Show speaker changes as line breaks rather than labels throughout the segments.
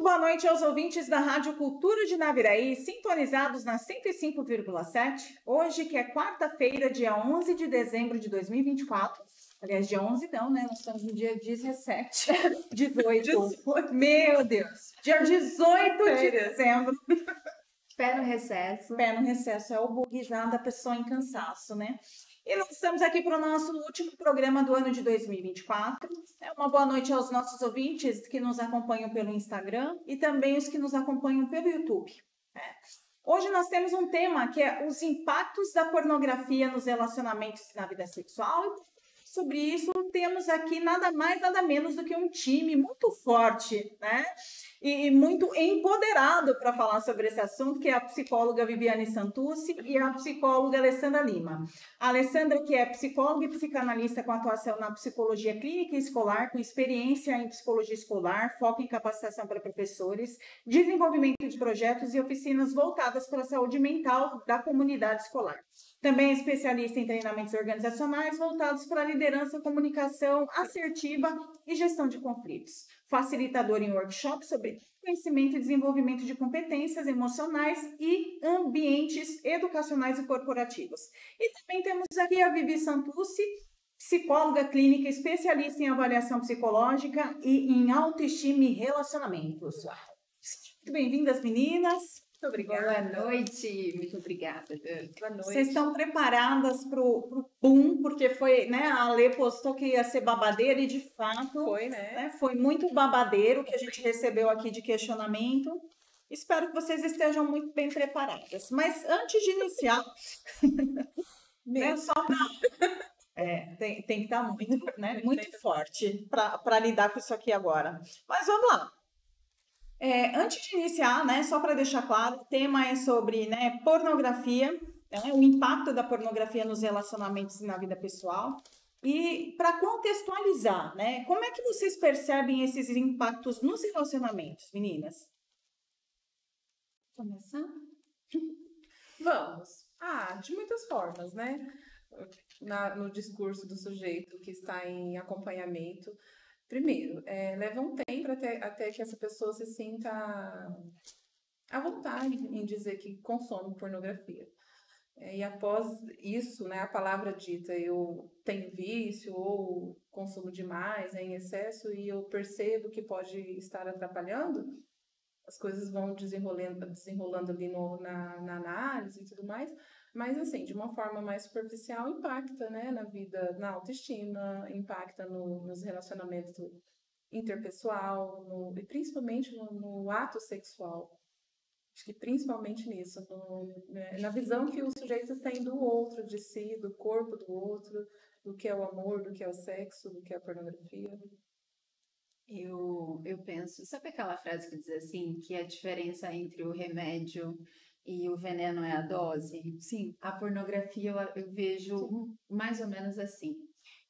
Muito boa noite aos ouvintes da Rádio Cultura de Naviraí, sintonizados na 105,7. Hoje, que é quarta-feira, dia 11 de dezembro de 2024. Aliás, dia 11 não, né? Nós estamos no dia 17, 18. Meu Deus! Dia 18 de dezembro.
Pé no recesso.
Pé no recesso, é o bug já da pessoa em cansaço, né? E nós estamos aqui para o nosso último programa do ano de 2024. Uma boa noite aos nossos ouvintes que nos acompanham pelo Instagram e também os que nos acompanham pelo YouTube. Hoje nós temos um tema que é os impactos da pornografia nos relacionamentos e na vida sexual. E sobre isso temos aqui nada mais, nada menos do que um time muito forte, né? E muito empoderado para falar sobre esse assunto, que é a psicóloga Viviane Santucci e a psicóloga Alessandra Lima. A Alessandra, que é psicóloga e psicanalista com atuação na psicologia clínica e escolar, com experiência em psicologia escolar, foco em capacitação para professores, desenvolvimento de projetos e oficinas voltadas para a saúde mental da comunidade escolar. Também é especialista em treinamentos organizacionais voltados para a liderança, comunicação assertiva e gestão de conflitos. Facilitador em workshops sobre conhecimento e desenvolvimento de competências emocionais e ambientes educacionais e corporativos. E também temos aqui a Vivi Santucci, psicóloga clínica, especialista em avaliação psicológica e em autoestima e relacionamentos. Muito bem-vindas, meninas. Muito obrigada.
Boa noite, muito obrigada.
Boa noite. Vocês estão preparadas para o boom, porque foi, né? A Ale postou que ia ser babadeira e de fato
foi, né?
Foi muito babadeiro que a gente recebeu aqui de questionamento. Espero que vocês estejam muito bem preparadas. Mas antes de iniciar, né, só para tem que estar muito, né, muito forte para lidar com isso aqui agora. Mas vamos lá. Antes de iniciar, né, só para deixar claro, o tema é sobre, né, pornografia, né, o impacto da pornografia nos relacionamentos e na vida pessoal. E para contextualizar, né, como é que vocês percebem esses impactos nos relacionamentos, meninas?
Começar?
Vamos. De muitas formas, né? No discurso do sujeito que está em acompanhamento. Primeiro, leva um tempo até que essa pessoa se sinta à vontade em dizer que consome pornografia. E após isso, né, a palavra dita, eu tenho vício ou consumo demais, em excesso, e eu percebo que pode estar atrapalhando, as coisas vão desenrolando ali na análise e tudo mais, mas assim, de uma forma mais superficial, impacta, né, na vida, na autoestima, impacta nos relacionamentos interpessoal, e principalmente no ato sexual. Acho que principalmente nisso, na visão que o sujeito tem do outro, de si, do corpo do outro, do que é o amor, do que é o sexo, do que é a pornografia.
Eu penso, sabe aquela frase que diz assim, que a diferença entre o remédio e o veneno é a dose?
Sim.
A pornografia eu vejo mais ou menos assim,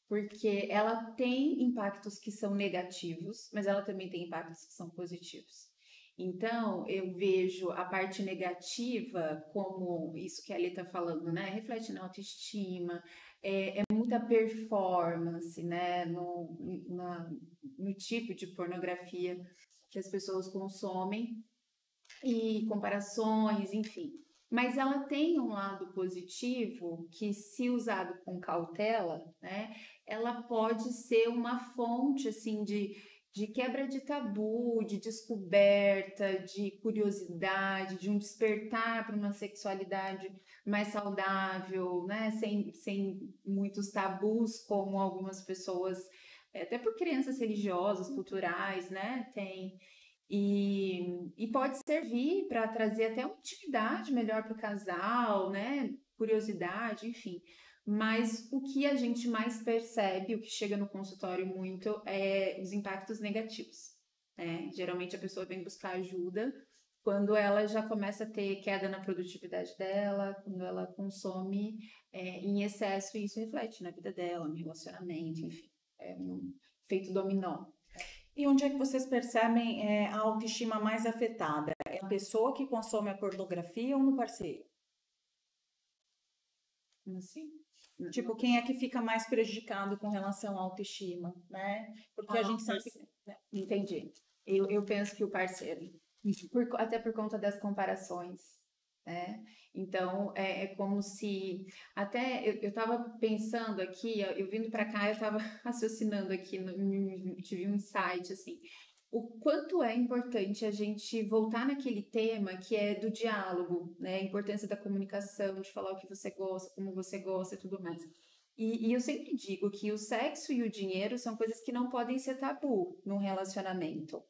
porque ela tem impactos que são negativos, mas ela também tem impactos que são positivos. Então, eu vejo a parte negativa como isso que a Ali está falando, né? Reflete na autoestima, é muita performance, né? No tipo de pornografia que as pessoas consomem e comparações, enfim. Mas ela tem um lado positivo que, se usado com cautela, né? Ela pode ser uma fonte, assim, de quebra de tabu, de descoberta, de curiosidade, de um despertar para uma sexualidade mais saudável, né? Sem muitos tabus, como algumas pessoas, até por crenças religiosas, culturais, né? Tem. E pode servir para trazer até uma intimidade melhor para o casal, né? Curiosidade, enfim. Mas o que a gente mais percebe, o que chega no consultório muito, é os impactos negativos, né? Geralmente a pessoa vem buscar ajuda quando ela já começa a ter queda na produtividade dela, quando ela consome em excesso, e isso reflete na vida dela, no relacionamento, enfim. É um efeito dominó.
E onde é que vocês percebem a autoestima mais afetada? É a pessoa que consome a pornografia ou no parceiro?
Assim.
Tipo, quem é que fica mais prejudicado com relação à autoestima, né? Porque a gente sabe...
Entendi. Eu penso que o parceiro, até por conta das comparações, né? Então, é como se... Até eu estava pensando aqui, eu vindo para cá, eu estava raciocinando aqui, tive um insight, assim. O quanto é importante a gente voltar naquele tema que é do diálogo, né? A importância da comunicação, de falar o que você gosta, como você gosta e tudo mais. E eu sempre digo que o sexo e o dinheiro são coisas que não podem ser tabu num relacionamento.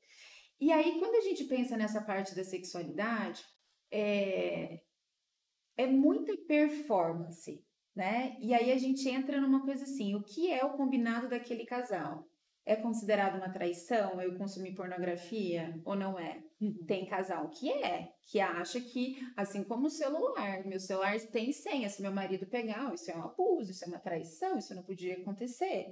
E aí, quando a gente pensa nessa parte da sexualidade, é, é muita performance, né? E aí a gente entra numa coisa assim, o que é o combinado daquele casal? É considerado uma traição eu consumir pornografia ou não é? Tem casal que acha que, assim como o celular, meu celular tem senha, se meu marido pegar, isso é um abuso, isso é uma traição, isso não podia acontecer.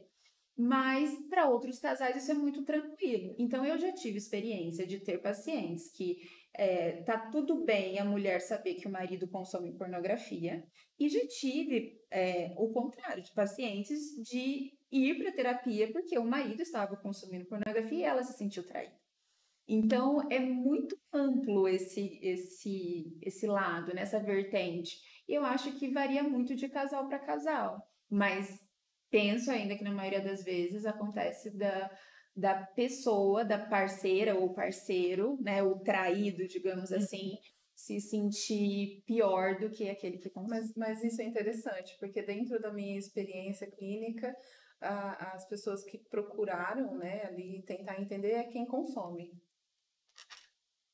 Mas para outros casais isso é muito tranquilo. Então eu já tive experiência de ter pacientes que tá tudo bem a mulher saber que o marido consome pornografia, e já tive o contrário, de pacientes de ir para terapia porque o marido estava consumindo pornografia e ela se sentiu traída. Então é muito amplo esse lado, nessa vertente. E eu acho que varia muito de casal para casal, mas penso ainda que na maioria das vezes acontece da pessoa, da parceira ou parceiro, né, o traído, digamos assim, se sentir pior do que aquele que consome.
Mas isso é interessante, porque dentro da minha experiência clínica, as pessoas que procuraram, né, ali tentar entender é quem consome.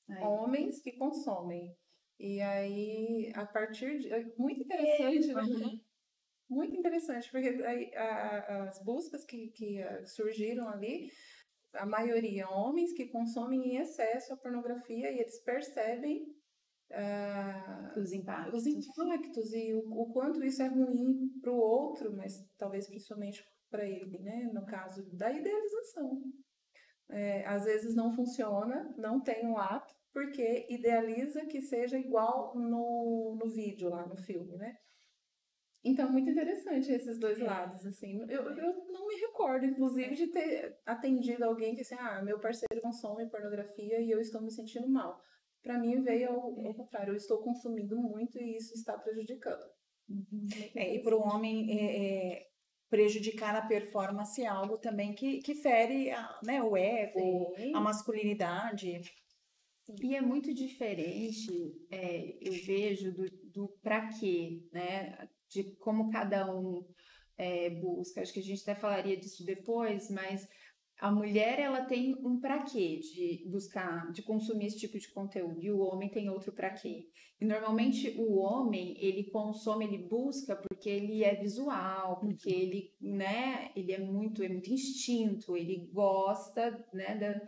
Aí.
Homens que consomem. E aí, a partir de... Muito interessante, né? Muito interessante, porque aí, as buscas que surgiram ali, a maioria homens que consomem em excesso a pornografia e eles percebem
os impactos
e o quanto isso é ruim para o outro, mas talvez principalmente para ele, né? No caso da idealização. Às vezes não funciona, não tem um ato, porque idealiza que seja igual no vídeo lá, no filme, né? Então, muito interessante esses dois lados, assim. Eu não me recordo, inclusive, de ter atendido alguém que, assim, meu parceiro consome pornografia e eu estou me sentindo mal. Para mim, veio ao contrário. Eu estou consumindo muito e isso está prejudicando.
E para o homem, prejudicar a performance é algo também que fere né, o ego,
Sim.
a masculinidade.
E é muito diferente, eu vejo, do para quê, né? De como cada um busca. Acho que a gente até falaria disso depois, mas a mulher, ela tem um para quê de buscar, de consumir esse tipo de conteúdo, e o homem tem outro para quê. E normalmente o homem, ele consome, ele busca porque ele é visual, porque ele, né, ele é muito instinto, ele gosta, né,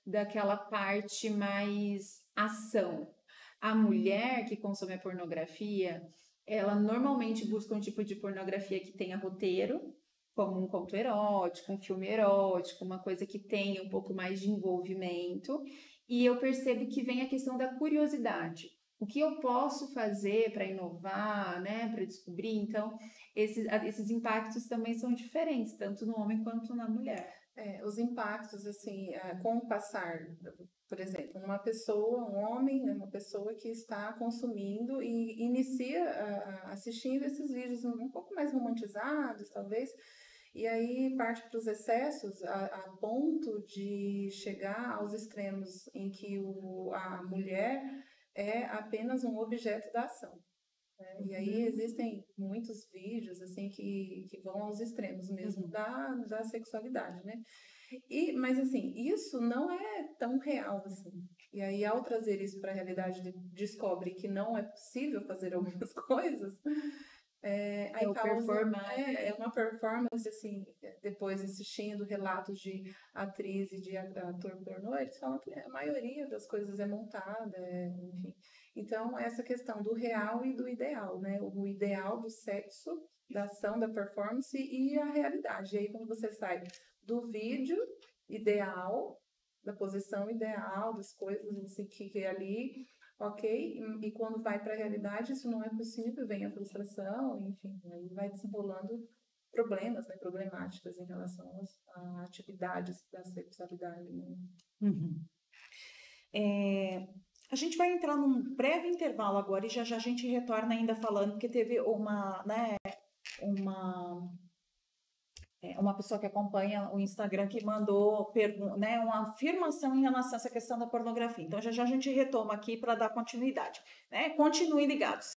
daquela parte mais ação. A mulher que consome a pornografia, ela normalmente busca um tipo de pornografia que tenha roteiro, como um conto erótico, um filme erótico, uma coisa que tenha um pouco mais de envolvimento. E eu percebo que vem a questão da curiosidade. O que eu posso fazer para inovar, né, para descobrir? Então, esses impactos também são diferentes, tanto no homem quanto na mulher.
Os impactos, assim, com o passar, por exemplo, uma pessoa, um homem, né, uma pessoa que está consumindo e inicia assistindo esses vídeos um pouco mais romantizados, talvez, e aí parte para os excessos a ponto de chegar aos extremos em que a mulher é apenas um objeto da ação. E aí existem muitos vídeos assim que vão aos extremos mesmo da sexualidade, né? Mas assim, isso não é tão real assim. E aí, ao trazer isso para a realidade, descobre que não é possível fazer algumas coisas. Aí é uma performance, assim, depois assistindo relatos de atriz e de ator pornô, eles falam que a maioria das coisas é montada, enfim. Então, essa questão do real e do ideal, né? O ideal do sexo, da ação, da performance e a realidade. E aí, quando você sai do vídeo ideal, da posição ideal, das coisas assim, que é ali... Ok? E quando vai para a realidade, isso não é possível, vem a frustração, enfim, aí vai desenrolando problemas, né, problemáticas em relação às atividades da sexualidade. Né?
A gente vai entrar num breve intervalo agora e já já a gente retorna ainda falando, porque teve uma pessoa que acompanha o Instagram que mandou né, uma afirmação em relação a essa questão da pornografia. Então, já já a gente retoma aqui para dar continuidade. Né? Continuem ligados.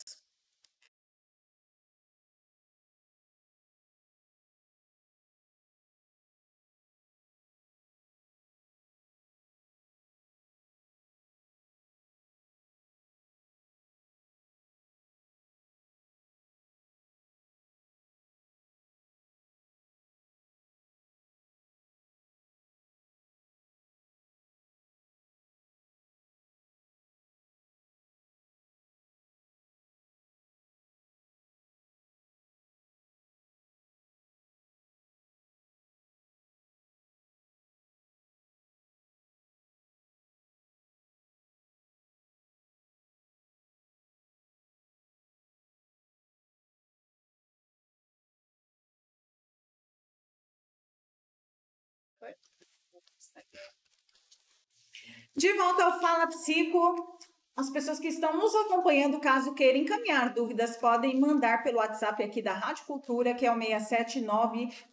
De volta ao Fala Psico. As pessoas que estão nos acompanhando, caso queiram encaminhar dúvidas, podem mandar pelo WhatsApp aqui da Rádio Cultura, que é o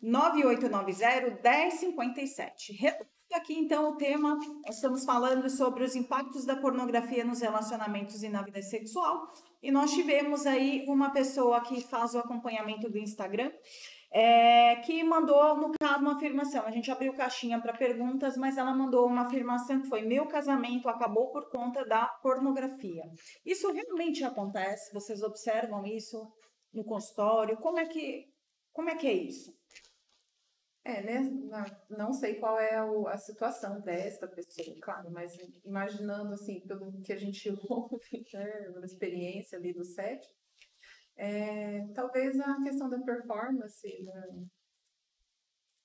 679-9890-1057. Retomando aqui, então, o tema, estamos falando sobre os impactos da pornografia nos relacionamentos e na vida sexual. E nós tivemos aí uma pessoa que faz o acompanhamento do Instagram, que mandou, no caso, uma afirmação. A gente abriu caixinha para perguntas, mas ela mandou uma afirmação que foi: meu casamento acabou por conta da pornografia. Isso realmente acontece? Vocês observam isso no consultório? Como é que é isso?
Né? Não sei qual é a situação desta pessoa, claro, mas imaginando, assim, pelo que a gente ouve, né, na experiência ali do set, talvez a questão da performance, né?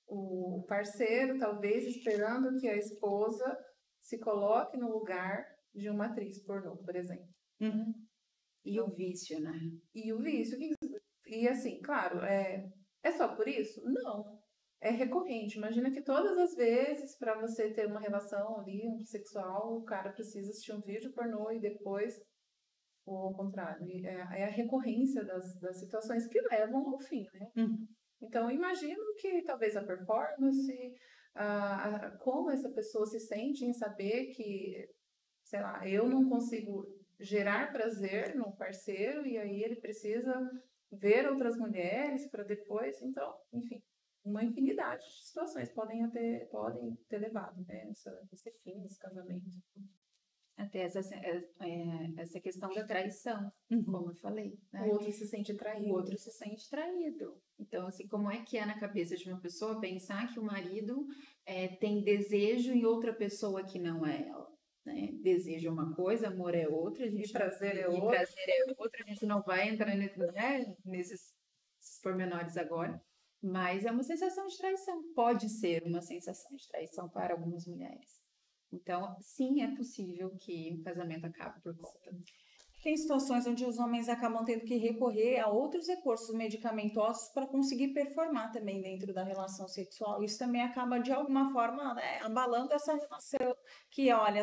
O parceiro talvez esperando que a esposa se coloque no lugar de uma atriz pornô, por exemplo.
Uhum. E o vício, né?
E o vício. E assim, claro, é só por isso? Não. É recorrente. Imagina que todas as vezes, para você ter uma relação ali sexual, o cara precisa assistir um vídeo pornô e depois, ou ao contrário. É a recorrência das situações que levam ao fim, né?
Uhum.
Então, imagino que talvez a performance, como essa pessoa se sente em saber que, sei lá, eu não consigo gerar prazer no parceiro e aí ele precisa ver outras mulheres para depois. Então, enfim, uma infinidade de situações podem ter levado, né, esse fim, esse casamento.
Até essa questão da traição, como eu falei. Né?
O outro se sente traído.
O outro se sente traído. Então, assim, como é que é na cabeça de uma pessoa pensar que o marido tem desejo em outra pessoa que não é ela? Né? Desejo é uma coisa, amor é outra,
E prazer é outra.
Prazer é outra. A gente não vai entrar nesses pormenores agora. Mas é uma sensação de traição. Pode ser uma sensação de traição para algumas mulheres. Então, sim, é possível que o casamento acabe por conta.
Tem situações onde os homens acabam tendo que recorrer a outros recursos medicamentosos para conseguir performar também dentro da relação sexual. Isso também acaba, de alguma forma, né, abalando essa relação. Que, olha,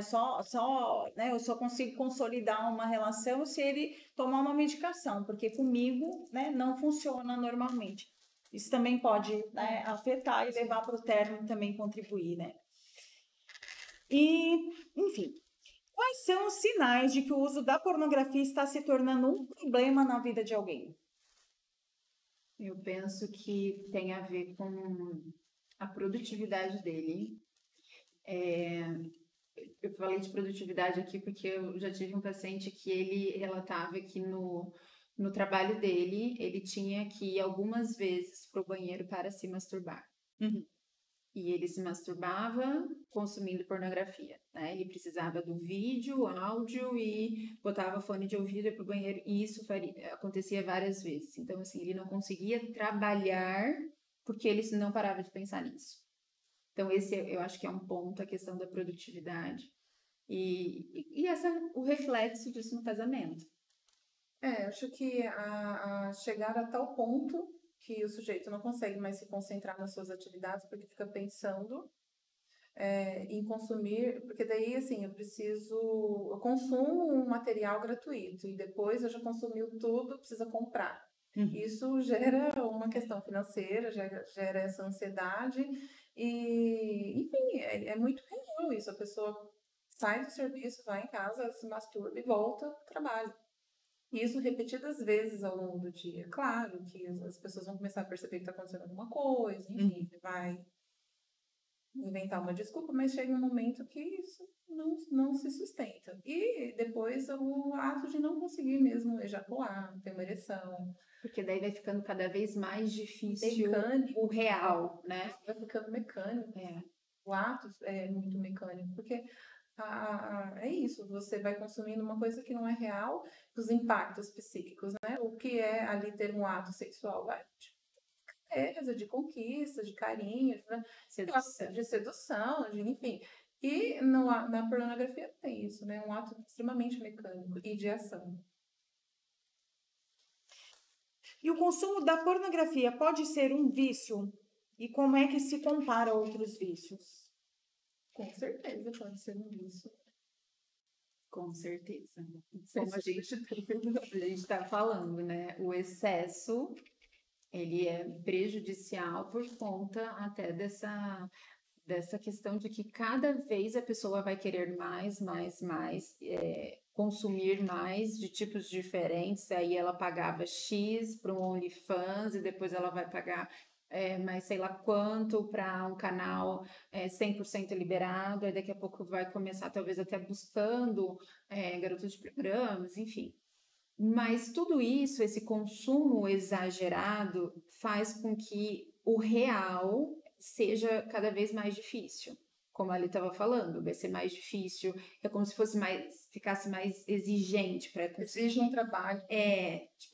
né, eu só consigo consolidar uma relação se ele tomar uma medicação, porque comigo, né, não funciona normalmente. Isso também pode, né, afetar e levar para o término, também contribuir, né? E, enfim, quais são os sinais de que o uso da pornografia está se tornando um problema na vida de alguém?
Eu penso que tem a ver com a produtividade dele. Eu falei de produtividade aqui porque eu já tive um paciente que ele relatava que no trabalho dele, ele tinha que ir algumas vezes para o banheiro para se masturbar.
Uhum.
E ele se masturbava consumindo pornografia, né? Ele precisava do vídeo, áudio e botava fone de ouvido para o banheiro. E isso acontecia várias vezes. Então, assim, ele não conseguia trabalhar porque ele não parava de pensar nisso. Então, esse eu acho que é um ponto, a questão da produtividade. E o reflexo disso no casamento.
Acho que a chegar a tal ponto que o sujeito não consegue mais se concentrar nas suas atividades porque fica pensando em consumir, porque daí, assim, eu consumo um material gratuito e depois eu já consumiu tudo, precisa comprar. Isso gera uma questão financeira, gera essa ansiedade e, enfim, é muito real isso. A pessoa sai do serviço, vai em casa, se masturba e volta ao trabalho. E isso repetidas vezes ao longo do dia. Claro que as pessoas vão começar a perceber que está acontecendo alguma coisa, enfim, vai inventar uma desculpa, mas chega um momento que isso não se sustenta. E depois o ato de não conseguir mesmo ejacular, ter uma ereção.
Porque daí vai ficando cada vez mais difícil
Mecânico.
o real, né?
Vai ficando mecânico. O ato é muito mecânico, porque é isso, você vai consumindo uma coisa que não é real, os impactos psíquicos, né? O que é ali ter um ato sexual, vai de conquista, de carinho, de sedução, enfim. E na pornografia tem isso, né? Um ato extremamente mecânico e de ação.
E o consumo da pornografia pode ser um vício? E como é que se compara a outros vícios?
Com certeza pode ser um vício.
Com certeza. Como a gente está falando, né? O excesso, ele é prejudicial por conta até dessa questão de que cada vez a pessoa vai querer mais, consumir mais de tipos diferentes. Aí ela pagava X para um OnlyFans e depois ela vai pagar mais sei lá quanto para um canal 100% liberado. Aí daqui a pouco vai começar talvez até buscando garotos de programas, enfim. Mas tudo isso, esse consumo exagerado, faz com que o real seja cada vez mais difícil. Como a Ali estava falando, vai ser mais difícil, é como se ficasse mais exigente para conseguir.
Exige um trabalho.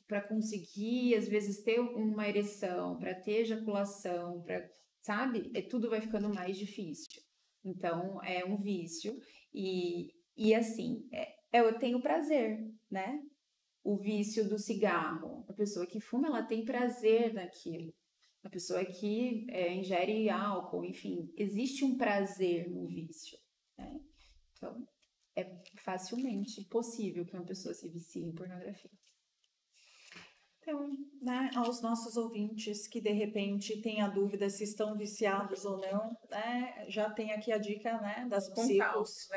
Para conseguir, às vezes, ter uma ereção, para ter ejaculação, sabe? Tudo vai ficando mais difícil. Então, é um vício. E assim, eu tenho prazer, né? O vício do cigarro. A pessoa que fuma, ela tem prazer naquilo. A pessoa que ingere álcool, enfim, existe um prazer no vício, né? Então, é facilmente possível que uma pessoa se vicie em pornografia.
Então, né, aos nossos ouvintes que de repente têm a dúvida se estão viciados ou não, né, já tem aqui a dica, né, das psicos.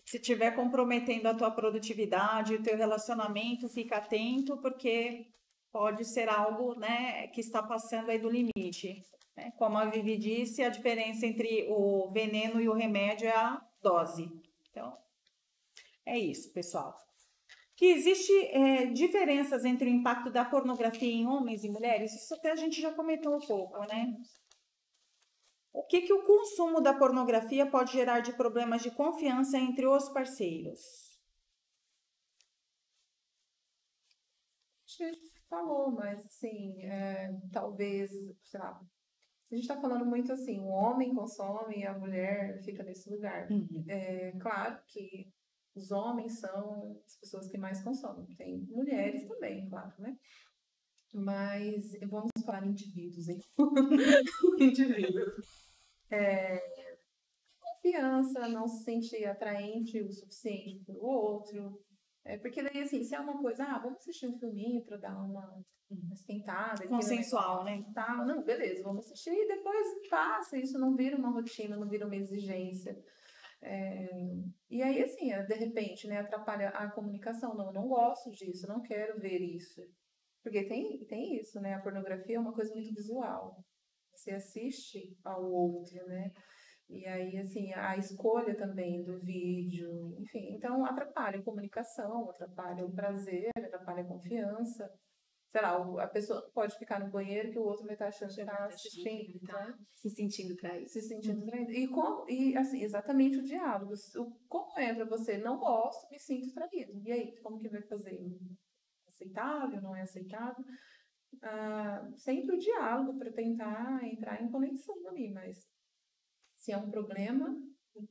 Se estiver comprometendo a tua produtividade, o teu relacionamento, fica atento, porque pode ser algo, né, que está passando aí do limite. Né? Como a Vivi disse, a diferença entre o veneno e o remédio é a dose. Então, é isso, pessoal. Que existe diferenças entre o impacto da pornografia em homens e mulheres? Isso até a gente já comentou um pouco, né? O que o consumo da pornografia pode gerar de problemas de confiança entre os parceiros?
A gente falou, mas assim, talvez, sei lá, a gente está falando muito assim, o homem consome e a mulher fica nesse lugar. É claro que os homens são as pessoas que mais consomem. Tem mulheres também, claro, né? Mas vamos falar indivíduos, hein? Indivíduos. Confiança, não se sentir atraente o suficiente para o outro. Porque daí, assim, se é uma coisa, vamos assistir um filminho para dar uma esquentada.
Consensual, né?
Tá, não, beleza, vamos assistir e depois passa. Isso não vira uma rotina, não vira uma exigência. E aí, assim, de repente, né, atrapalha a comunicação. Não, eu não gosto disso, não quero ver isso. Porque tem isso, né? A pornografia é uma coisa muito visual. Você assiste ao outro, né? E aí, assim, a escolha também do vídeo, enfim. Então, atrapalha a comunicação, atrapalha o prazer, atrapalha a confiança. Sei lá, a pessoa pode ficar no banheiro que o outro vai estar achando que está assistindo,
tá? Se sentindo traído.
Se sentindo traído. E assim, exatamente o diálogo. Como é para você? Não gosto, me sinto traído. E aí, como que vai fazer? Aceitável, não é aceitável? Sempre o diálogo para tentar entrar em conexão ali, mas se é um problema,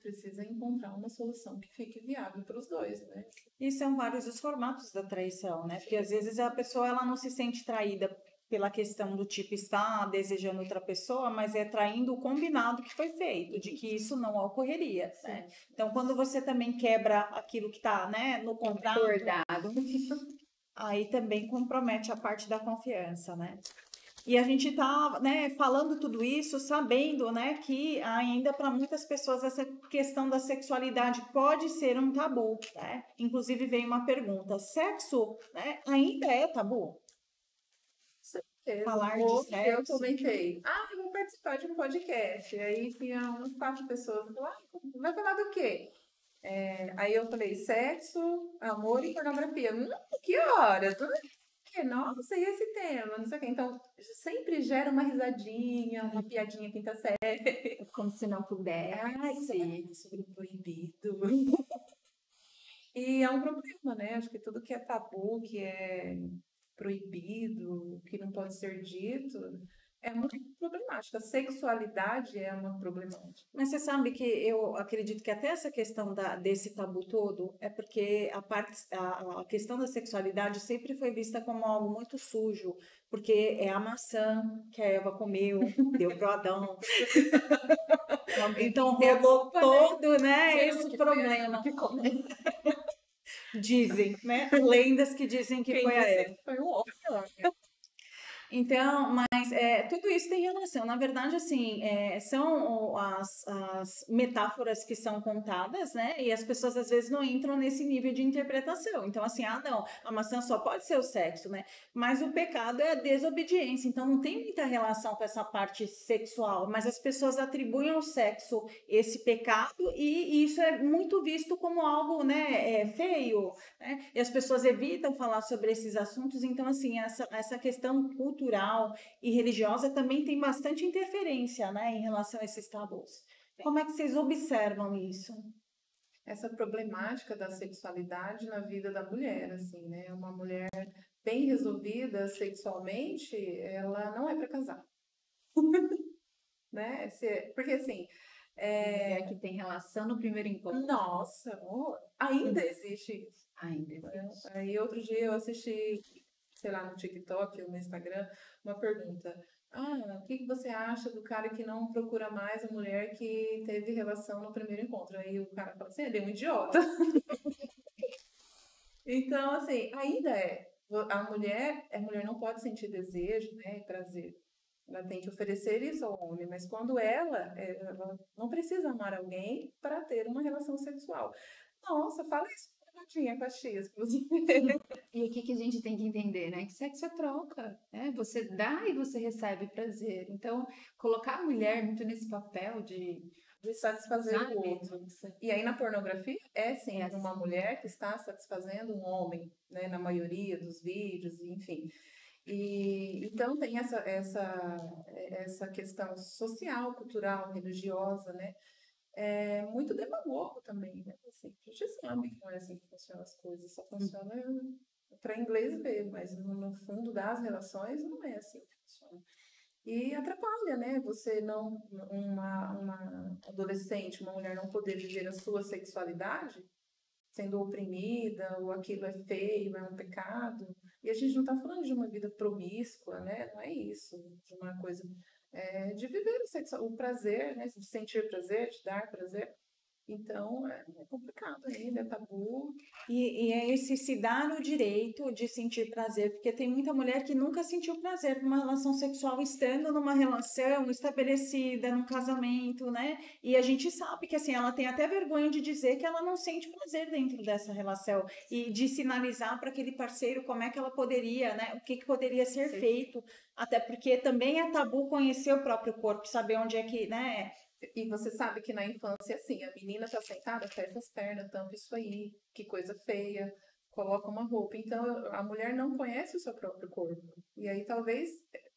precisa encontrar uma solução que fique viável para os dois, né?
E são vários os formatos da traição, né? Porque às vezes a pessoa ela não se sente traída pela questão do tipo estar desejando outra pessoa, mas é traindo o combinado que foi feito, de que isso não ocorreria, né? Então, quando você também quebra aquilo que está, né, no contrato,
Acordado.
aí também compromete a parte da confiança, né? E a gente está, né, falando tudo isso, sabendo, né, que ainda para muitas pessoas essa questão da sexualidade pode ser um tabu, né? Inclusive veio uma pergunta: sexo, né, ainda é tabu? Falar de
Hoje eu
sexo?
comentei, eu vou participar de um podcast. E aí tinha umas 4 pessoas, vai falar do quê? Aí eu falei, sexo, amor e pornografia. Que horas? Nossa, e esse tema? Não sei o quê. Então, sempre gera uma risadinha, uma piadinha quinta série.
Como se não pudesse.
Sobre o proibido. E é um problema, né? Acho que tudo que é tabu, que é proibido, que não pode ser dito, é muito problemático. A sexualidade é uma problemática.
Mas você sabe que eu acredito que até essa questão desse tabu todo é porque a questão da sexualidade sempre foi vista como algo muito sujo, porque é a maçã que a Eva comeu, deu pro Adão. Então rolou todo, né, esse problema. Dizem, né? Lendas que dizem que foi a Eva.
Foi o homem.
Então, mas tudo isso tem relação. Na verdade, assim, são as metáforas que são contadas, né? E as pessoas às vezes não entram nesse nível de interpretação. Então, assim, não, a maçã só pode ser o sexo, né? Mas o pecado é a desobediência. Então, não tem muita relação com essa parte sexual. Mas as pessoas atribuem ao sexo esse pecado e isso é muito visto como algo, né, feio, né? E as pessoas evitam falar sobre esses assuntos. Então, assim, essa questão cultural e religiosa também tem bastante interferência, né, em relação a esses tabus. Como é que vocês observam isso?
Essa problemática da sexualidade na vida da mulher, assim, né? Uma mulher bem resolvida sexualmente, ela não é para casar. Né? Porque, assim...
que tem relação no primeiro encontro.
Nossa, ainda existe isso.
Ainda existe.
Aí, outro dia eu assisti, sei lá, no TikTok ou no Instagram, uma pergunta. O que você acha do cara que não procura mais a mulher que teve relação no primeiro encontro? Aí o cara fala assim, ele é um idiota. Então, assim, ainda é. A mulher não pode sentir desejo, né, e prazer. Ela tem que oferecer isso ao homem, mas quando ela não precisa amar alguém para ter uma relação sexual. Nossa, fala isso com a X.
E o que a gente tem que entender, né? Que sexo é troca, né? Você dá e você recebe prazer. Então, colocar a mulher muito nesse papel de
satisfazer o outro. E aí na pornografia é sempre uma mulher que está satisfazendo um homem, né? Na maioria dos vídeos, enfim. E então tem essa questão social, cultural, religiosa, né? É muito demagogo também, né? Assim, a gente sabe que não é assim que funcionam as coisas, só funciona para inglês ver, mas no fundo das relações não é assim que funciona. E atrapalha, né? Você não, uma adolescente, uma mulher não poder viver a sua sexualidade sendo oprimida, ou aquilo é feio, é um pecado. E a gente não está falando de uma vida promíscua, né? Não é isso, de uma coisa de viver o prazer, né? De sentir prazer, de dar prazer. Então, é complicado ainda, é tabu.
E é esse se dar o direito de sentir prazer, porque tem muita mulher que nunca sentiu prazer numa relação sexual, estando numa relação estabelecida, num casamento, né? E a gente sabe que, assim, ela tem até vergonha de dizer que ela não sente prazer dentro dessa relação e de sinalizar para aquele parceiro como é que ela poderia, né? O que poderia ser feito, até porque também é tabu conhecer o próprio corpo, saber onde é que, né?
E você sabe que na infância, assim, a menina tá sentada, fecha as pernas, tampa isso aí, que coisa feia, coloca uma roupa. Então, a mulher não conhece o seu próprio corpo. E aí, talvez,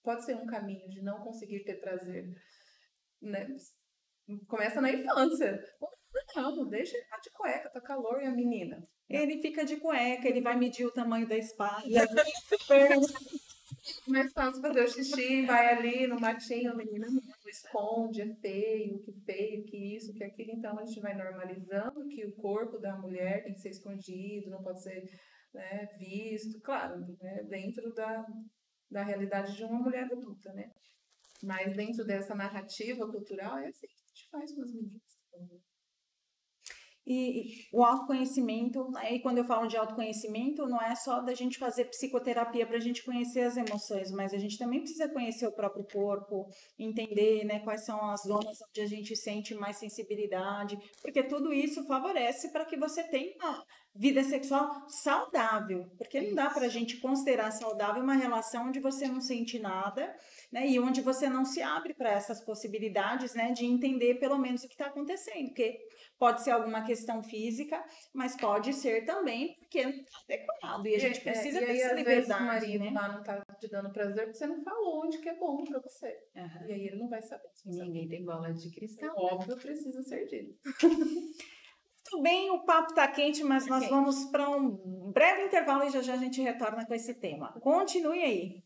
pode ser um caminho de não conseguir ter prazer, né? Começa na infância. Não, deixa ele estar de cueca, tá calor, e a menina?
Ele fica de cueca, ele vai medir o tamanho da espada.
Mais fácil fazer o xixi, vai ali no matinho, a menina não esconde, é feio, que isso, que aquilo. Então, a gente vai normalizando que o corpo da mulher tem que ser escondido, não pode ser, né, visto, claro, né, dentro da da realidade de uma mulher adulta, né? Mas dentro dessa narrativa cultural, é assim que a gente faz com as meninas.
E o autoconhecimento, aí quando eu falo de autoconhecimento, não é só da gente fazer psicoterapia para a gente conhecer as emoções, mas a gente também precisa conhecer o próprio corpo, entender, né, quais são as zonas onde a gente sente mais sensibilidade, porque tudo isso favorece para que você tenha uma vida sexual saudável, porque não dá para a gente considerar saudável uma relação onde você não sente nada, né, e onde você não se abre para essas possibilidades, né, de entender pelo menos o que está acontecendo, porque pode ser alguma questão física, mas pode ser também porque não está adequado. E a gente precisa ter essa liberdade.
Vezes, o marido lá não está te dando prazer porque você não falou onde que é bom para você. E aí ele não vai saber.
Ninguém tem bola de cristal.
Óbvio, precisa ser dito.
Muito bem, o papo está quente, mas nós vamos para um breve intervalo e já já a gente retorna com esse tema. Continue aí.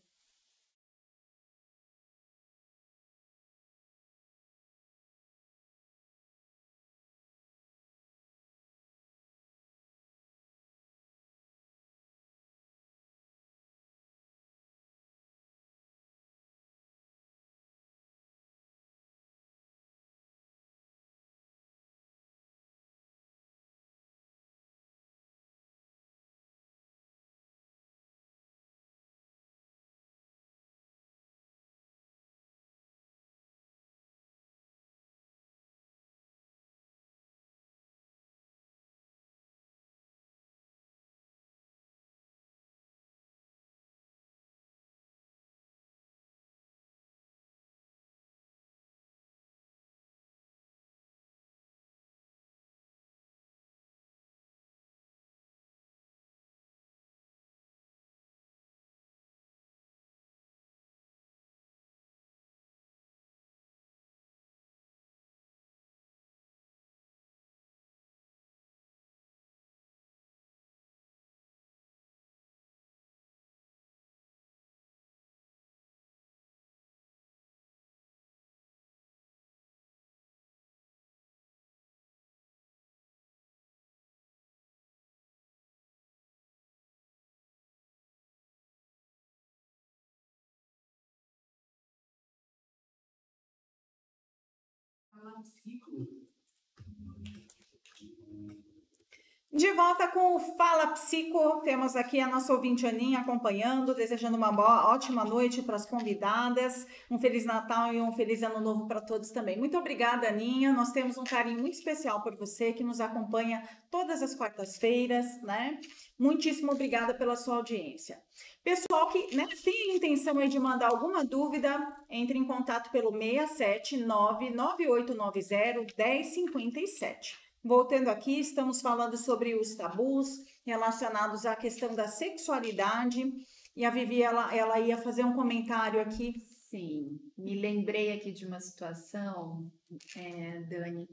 De volta com o Fala Psico, temos aqui a nossa ouvinte Aninha acompanhando, desejando uma ótima noite para as convidadas, um Feliz Natal e um Feliz Ano Novo para todos também. Muito obrigada, Aninha, nós temos um carinho muito especial por você, que nos acompanha todas as quartas-feiras, né? Muitíssimo obrigada pela sua audiência. Pessoal que, né, tem a intenção aí de mandar alguma dúvida, entre em contato pelo 679-9890-1057. Voltando aqui, estamos falando sobre os tabus relacionados à questão da sexualidade. E a Vivi, ela ia fazer um comentário aqui.
Sim, me lembrei aqui de uma situação, Dani.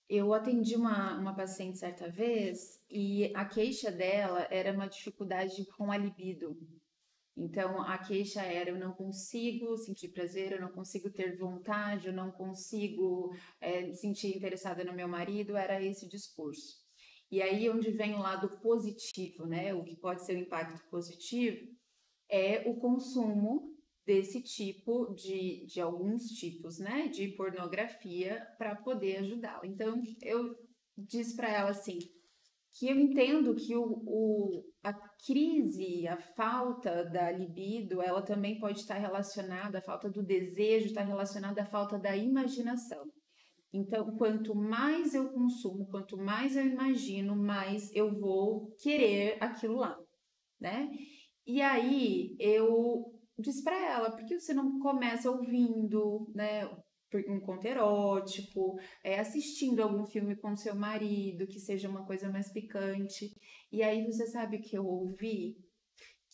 Eu atendi uma paciente certa vez e a queixa dela era uma dificuldade com a libido. Então, a queixa era: eu não consigo sentir prazer, eu não consigo ter vontade, eu não consigo me sentir interessada no meu marido, era esse o discurso. E aí, onde vem o lado positivo, né? O que pode ser o impacto positivo é o consumo desse tipo de alguns tipos, né? De pornografia para poder ajudá-la. Então, eu disse para ela assim, que eu entendo que a crise, a falta da libido, ela também pode estar relacionada, a falta do desejo está relacionada à falta da imaginação. Então, quanto mais eu consumo, quanto mais eu imagino, mais eu vou querer aquilo lá, né? E aí, eu disse para ela, por que você não começa ouvindo, né, um conto erótico, assistindo algum filme com seu marido, que seja uma coisa mais picante. E aí você sabe o que eu ouvi?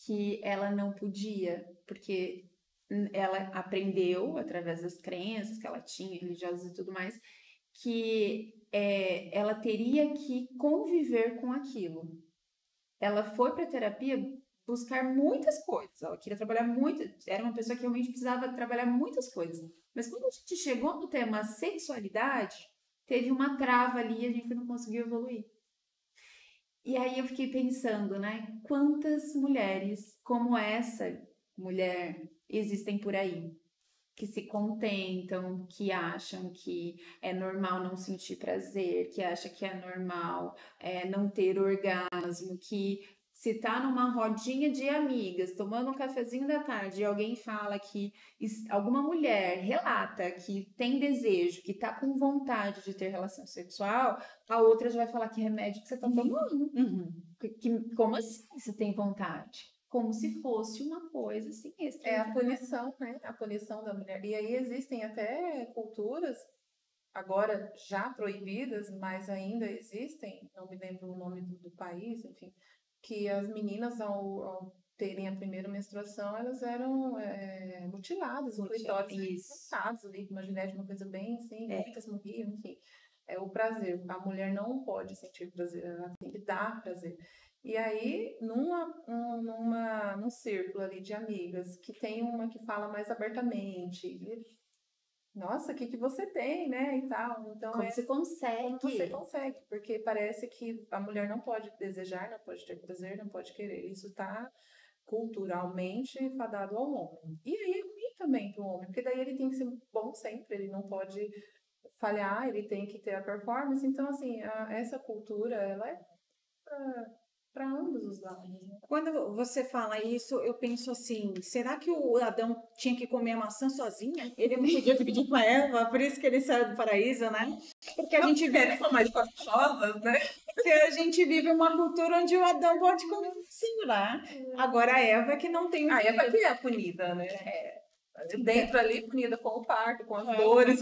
Que ela não podia, porque ela aprendeu, através das crenças que ela tinha, religiosas e tudo mais, que ela teria que conviver com aquilo. Ela foi para a terapia buscar muitas coisas, ela queria trabalhar muito, era uma pessoa que realmente precisava trabalhar muitas coisas. Mas quando a gente chegou no tema sexualidade, teve uma trava ali e a gente não conseguiu evoluir. E aí eu fiquei pensando, né? Quantas mulheres como essa mulher, existem por aí. Que se contentam, que acham que é normal não sentir prazer, que acha que é normal não ter orgasmo, que se tá numa rodinha de amigas, tomando um cafezinho da tarde, e alguém fala que alguma mulher relata que tem desejo, que tá com vontade de ter relação sexual, a outra já vai falar que remédio que você tá tomando. Como assim você tem vontade? Como se fosse uma coisa assim extra.
É a punição, né? A punição da mulher. E aí existem até culturas, agora já proibidas, mas ainda existem, não me lembro o nome do país, enfim, que as meninas, ao terem a primeira menstruação, elas eram mutiladas, o clitóris cortados ali, uma gilete, uma coisa bem assim, muitas morriam, enfim. É o prazer. A mulher não pode sentir prazer, ela tem que dar prazer. E aí, num círculo ali de amigas, que tem uma que fala mais abertamente, nossa, o que você tem, né, e tal. Então,
como você consegue.
Como você consegue, porque parece que a mulher não pode desejar, não pode ter prazer, não pode querer. Isso está culturalmente fadado ao homem. E aí é ruim também para o homem, porque daí ele tem que ser bom sempre, ele não pode falhar, ele tem que ter a performance. Então, assim, essa cultura, ela é para ambos os lados, né?
Quando você fala isso, eu penso assim, será que o Adão tinha que comer a maçã sozinha? Ele não podia pedir para Eva, por isso que ele saiu do paraíso, né? Porque a gente vê,
são mais caprichosas, né?
porque a gente vive uma cultura onde o Adão pode comer assim, né? Agora a Eva que não tem o
A Eva que é punida, né? Dentro ali, punida com o parto, com as dores.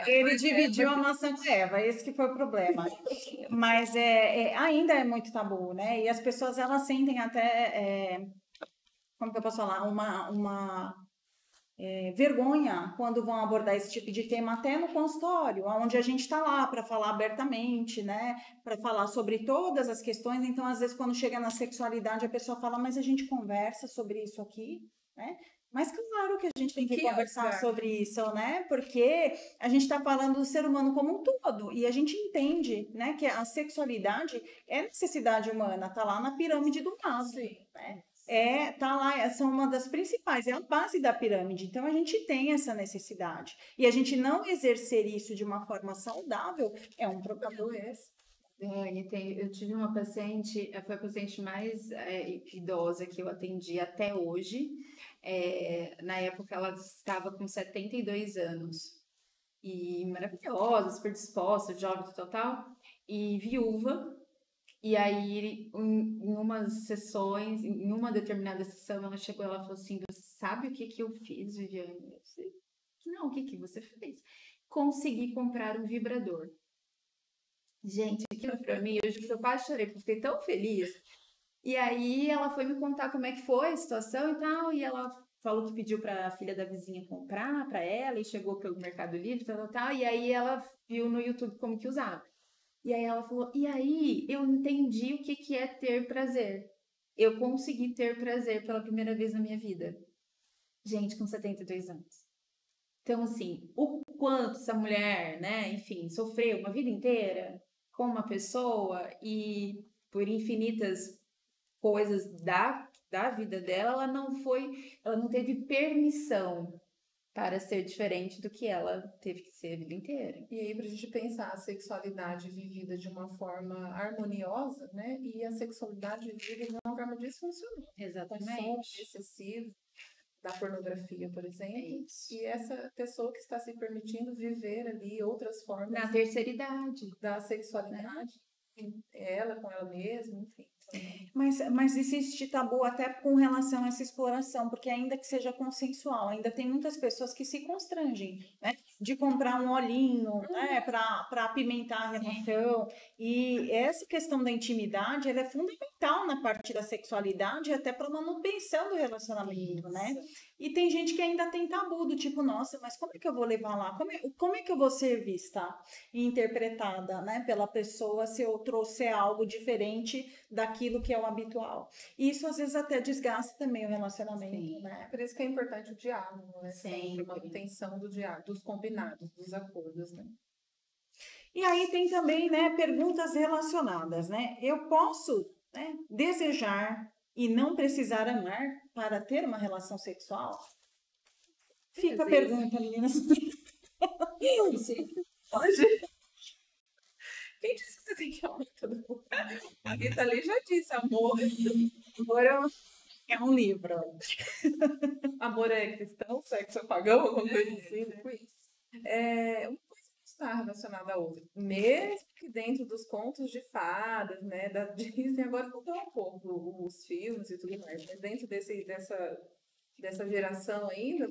Ele dividiu a maçã com a Eva, esse que foi o problema. Mas ainda é muito tabu, né? E as pessoas, elas sentem até, como que eu posso falar, uma vergonha quando vão abordar esse tipo de tema até no consultório, onde a gente está lá para falar abertamente, né? Para falar sobre todas as questões. Então, às vezes, quando chega na sexualidade, a pessoa fala, mas a gente conversa sobre isso aqui, né? Mas claro que a gente tem que conversar sobre isso, né? Porque a gente está falando do ser humano como um todo e a gente entende, né, que a sexualidade é necessidade humana, tá lá na pirâmide do Maslow, né? Tá lá, são uma das principais, é a base da pirâmide. Então a gente tem essa necessidade e a gente não exercer isso de uma forma saudável é um problema.
Dani, eu tive uma paciente, foi a paciente mais idosa que eu atendi até hoje. Na época ela estava com 72 anos e maravilhosa, super disposta, jovem, total, e viúva. E aí, em umas sessões, em uma determinada sessão, ela chegou e ela falou assim: você sabe o que eu fiz, Viviane? Eu sei. Não, o que você fez? Consegui comprar um vibrador. Gente, aquilo pra mim, eu quase chorei, porque eu fiquei tão feliz. E aí ela foi me contar como é que foi a situação e tal, e ela falou que pediu para a filha da vizinha comprar para ela, e chegou pelo Mercado Livre, tal, e aí ela viu no YouTube como que usava. E aí ela falou, e aí eu entendi o que é ter prazer. Eu consegui ter prazer pela primeira vez na minha vida. Gente, com 72 anos. Então, assim, o quanto essa mulher, né, enfim, sofreu uma vida inteira com uma pessoa e por infinitas coisas da vida dela, ela não teve permissão para ser diferente do que ela teve que ser a vida inteira.
E aí, pra gente pensar a sexualidade vivida de uma forma harmoniosa, né, e a sexualidade vivida de uma forma disfuncional.
Exatamente.
Consumo excessivo da pornografia, por exemplo. E essa pessoa que está se permitindo viver ali outras formas.
Na terceira idade.
Da sexualidade. Né? Ela com ela mesma, enfim.
Mas existe tabu até com relação a essa exploração, porque ainda que seja consensual, ainda tem muitas pessoas que se constrangem, né? De comprar um olhinho, né? Para apimentar a relação. E essa questão da intimidade, ela é fundamental na parte da sexualidade, até para a manutenção do relacionamento, né? E tem gente que ainda tem tabu, do tipo, nossa, mas como é que eu vou levar lá? Como é que eu vou ser vista e interpretada, né, pela pessoa se eu trouxer algo diferente daquilo que é o habitual? E isso, às vezes, até desgasta também o relacionamento, né?
Por isso que é importante o diálogo, né?
Sempre.
A manutenção do diálogo, dos combinados, dos acordos, né?
E aí tem também, né, perguntas relacionadas, né? Eu posso, né, desejar e não precisar amar para ter uma relação sexual? Fica a
Às vezes.
pergunta, meninas.
Pode? Quem disse que você tem que amar todo mundo? A Rita Lee já disse, amor.
Amor é um livro.
Amor é cristão, sexo é pagão, alguma coisa assim, né?
Tipo isso.
Uma coisa não está relacionada à outra. Mesmo que dentro dos contos de fadas, né, da Disney, agora mudou um pouco os filmes e tudo mais, mas dentro dessa geração ainda,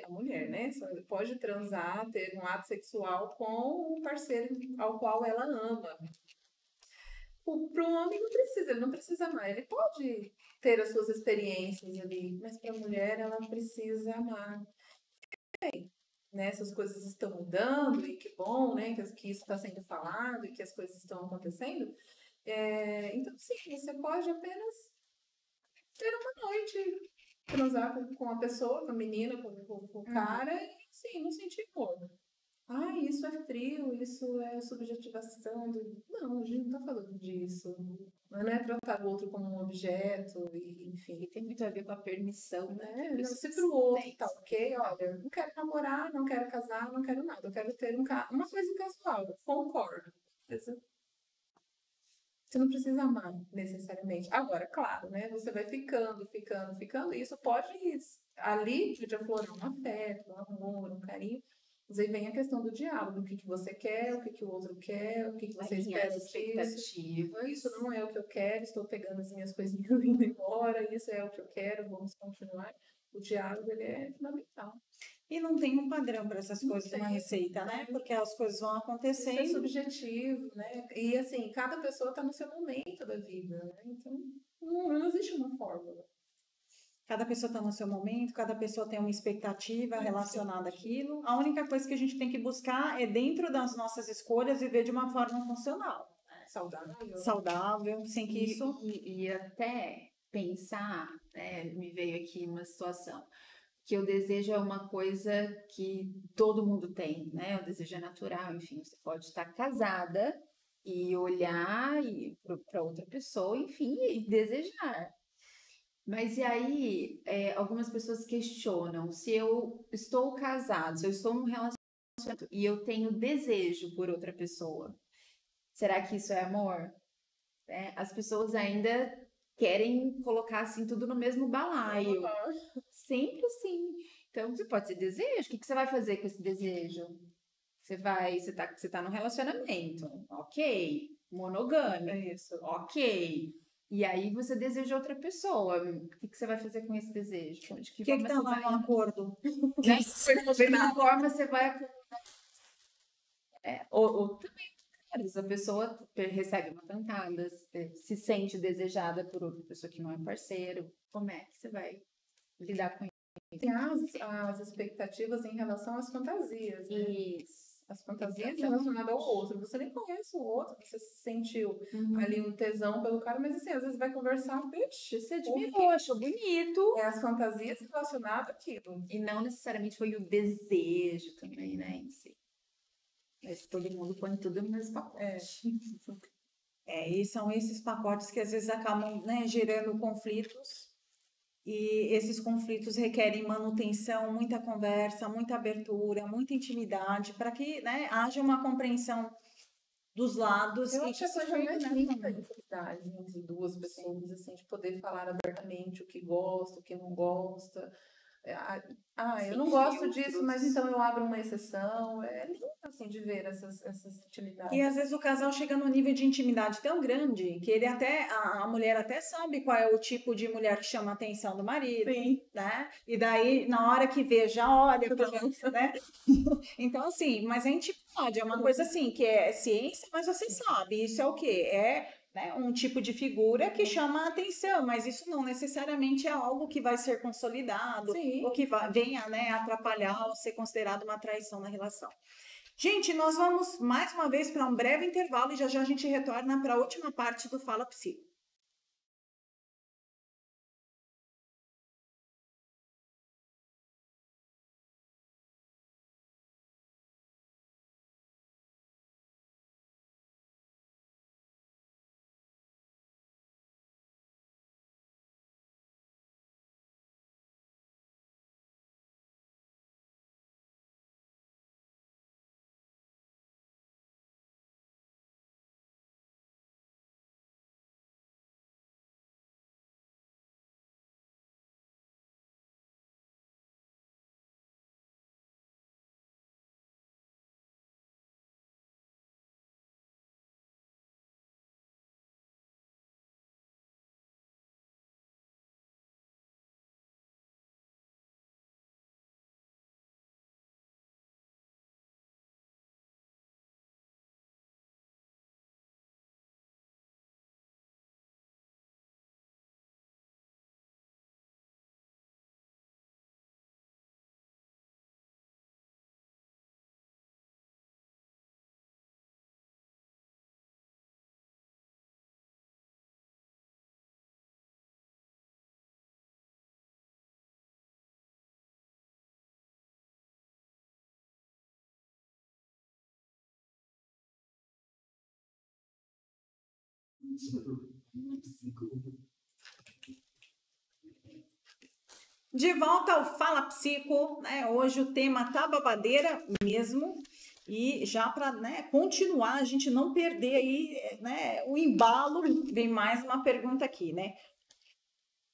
a mulher, né, só pode transar, ter um ato sexual com o parceiro ao qual ela ama. Para um homem não precisa, ele não precisa amar, ele pode ter as suas experiências ali, mas para a mulher ela precisa amar. Né, essas coisas estão mudando e que bom, né, que isso está sendo falado e que as coisas estão acontecendo. Então, sim, você pode apenas ter uma noite, transar com a pessoa, com a menina, com o cara, e sim, não sentir dor. Ah, isso é frio, isso é subjetivação. Não, a gente não está falando disso. Não é tratar o outro como um objeto, e, enfim.
E tem muito a ver com a permissão, né?
Não, se pro outro tá ok, olha, eu não quero namorar, não quero casar, não quero nada. Eu quero ter uma coisa casual, concordo. Você não precisa amar, necessariamente. Agora, claro, né? Você vai ficando, e isso pode, ali, pode aflorar um afeto, um amor, um carinho. Mas aí vem a questão do diálogo, o que você quer, o que o outro quer, o que você
Alinhar
espera
as
disso.
expectativas.
Isso não é o que eu quero, estou pegando as minhas coisinhas e indo embora, isso é o que eu quero, vamos continuar. O diálogo, ele é fundamental.
E não tem um padrão para essas coisas, uma receita, né? Porque as coisas vão
Isso é
acontecendo.
subjetivo, né? E assim, cada pessoa está no seu momento da vida, né? Então, não existe uma fórmula.
Cada pessoa está no seu momento, cada pessoa tem uma expectativa relacionada àquilo. A única coisa que a gente tem que buscar é, dentro das nossas escolhas, viver de uma forma funcional.
Saudável.
Saudável, sem que isso...
E até pensar, né, me veio aqui uma situação, que o desejo é uma coisa que todo mundo tem, né? O desejo é natural, enfim, você pode estar casada e olhar para outra pessoa, enfim, e desejar. Mas e aí, algumas pessoas questionam se eu estou casado, se eu estou num relacionamento e eu tenho desejo por outra pessoa, será que isso é amor? As pessoas ainda querem colocar assim tudo no mesmo balaio. Sempre assim. Então, você pode ter desejo. O que você vai fazer com esse desejo? Você tá num relacionamento. Ok. Monogâmico.
É isso.
Ok. E aí você deseja outra pessoa. O que você vai fazer com esse desejo? De que
O que
forma
está
você
lá
vai...
no acordo?
Né? De que forma você vai... Ou também, a pessoa recebe uma cantada, se sente desejada por outra pessoa que não é parceiro. Como é que você vai lidar com isso?
Tem as expectativas em relação às fantasias. Né?
Isso.
As fantasias relacionadas ao outro. Você nem conhece o outro, você sentiu ali um tesão pelo cara, mas assim, às vezes vai conversar, vixe,
Você admirou, achou bonito.
É as fantasias relacionadas àquilo.
E não necessariamente foi o desejo também, né, em si. Mas todo mundo põe tudo no mesmo pacote.
E são esses pacotes que às vezes acabam, né, gerando conflitos. E esses conflitos requerem manutenção, muita conversa, muita abertura, muita intimidade, para que, né, haja uma compreensão dos lados.
Eu
e
acho que essa
seja,
coisa
né,
linda intimidade entre duas pessoas, assim, de poder falar abertamente o que gosta, o que não gosta. Eu não gosto disso, mas então eu abro uma exceção. É lindo, assim, de ver essas intimidades.
E às vezes o casal chega num nível de intimidade tão grande que ele até, a mulher até sabe qual é o tipo de mulher que chama a atenção do marido,
Sim.
né? E daí, na hora que vê, já olha, né? Então, assim, mas a intimidade é uma coisa assim, que é ciência, mas você sabe, isso é o quê? Né, um tipo de figura que chama a atenção, mas isso não necessariamente é algo que vai ser consolidado,
Sim.
ou que venha, né, atrapalhar ou ser considerado uma traição na relação. Gente, nós vamos mais uma vez para um breve intervalo e já já a gente retorna para a última parte do Fala Psi. De volta ao Fala Psico, né? Hoje o tema tá babadeira mesmo. E já para, né, continuar, a gente não perder aí, né, o embalo, vem mais uma pergunta aqui, né?